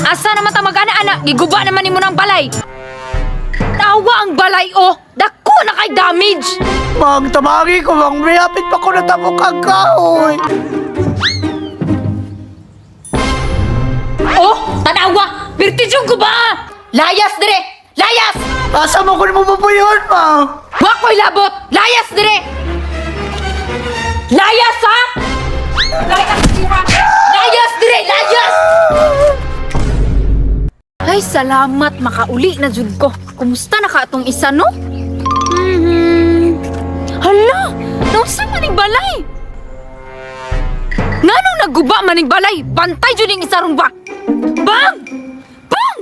asa naman ta mag-ana-ana? Giguba naman nimo ng balay. Tawa ang balay oh. Dako na kay damage. Mang, tamagi ko, mang. May hapit pa ko natabok ang kahoy. Oh, tanawa! Birtidyong ko ba? Layas dire! Layas! Asa mo ko ni mo mabuyon, mang? Wako'y labot! Layas dire! Layas ha! Layas dire! Layas dire! Layas! Ay, salamat. Makauli na jud ko. Kumusta na ka atong isa, no? Hala! Nausa maning balay! Nganong nagguba maning balay? Bantay jud ning isa rong bak! Bang! Bang!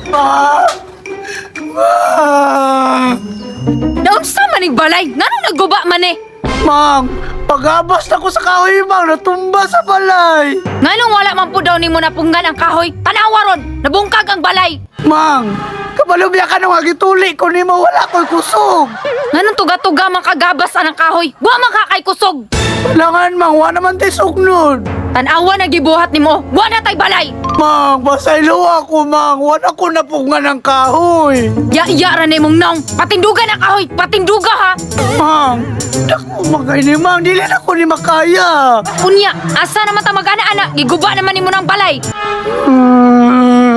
Mang! Mang! Naunsa maning balay? Nganong nagguba man eh? Mang! Pagabas na ko sa kahoy, mang. Natumba sa balay. Nganong wala man po daw nimo napunggan ang kahoy? Tanawa ron! Nabungkag ang balay! Mang! Kabalubya ka nung agituli ko ni mo. Wala ko'y kusog. Nganong tuga-tuga man kagabas ang kahoy? Wa man ka kay kusog! Langan, mang. Wala naman tayo sugnod. Tanawa na gibuhat nimo. Wa na tay balay! Mang, pasaylo ako, mang. Wala ko napungan ng kahoy. Ya-iya ra nimong naong. Patinduga na kahoy! Patinduga ha! Mang, naku, mga ini, mang. Dili na ko ni makaya. Unya, asa naman ta mag-ana-ana? Giguba naman nimo ng balay.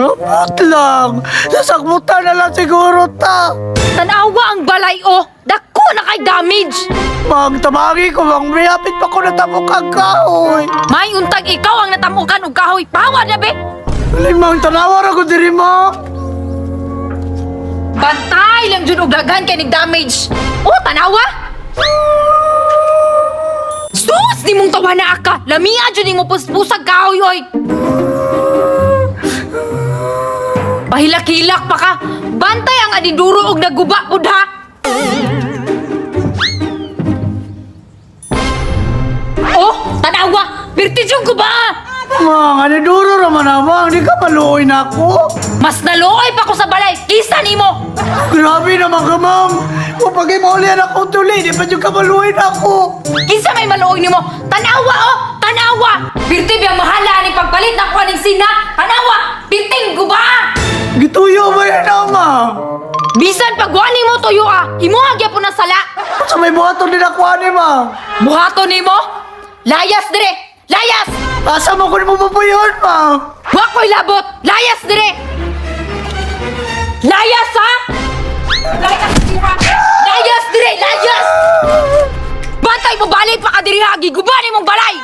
Abot lang. Sasakmutan na lang siguro ta. Tanawa ang balay oh. Dako na kay damage. Mang, tamagi ko, mang. May hapit pa ko natabok ang kahoy. May untag ikaw ang natamukan og kahoy. Pawa na be. Limang tanawa ra ko diri mo. Bantay lang jud og daghan kay nig damage. Oh, tanawa. Sus, di mong tawa na aka. Lamia jud nimo puspusag kahoy oy. Pahilak-hilak pa ka. Bantay ang adiduro og naguba pud ha. Oh, tanawa. Birtidyong ko ba? Mang, ano duro raman na, mang. Di ka maluoy na ako. Mas naluoy pa ko sa balay. Kisa nimo. Grabe naman ka, mang. Kung pagay maulihan ako tuli, di pa yung ka maluoy na ako. Kisa may maluoy nimo. Tanawa oh, tanawa. Birti biyang mahala ni pagpalit na ko ning sina. Tanawa. Birting ko ba? Gituyo ba yan na, mang? Bisan pagwani mo tuyo ah. Imuha gyapon na sala. Sa may buhaton din ako, ani, mang. Buhaton nimo. Layas dire. Layas. Asa mo ko ni mo mabuyon, mang? Wako'y labot. Layas dire. Layas ha. Layas dire. Layas dire. Layas. Bantay mo balik pa ka diri ha. Giguba nimong balay.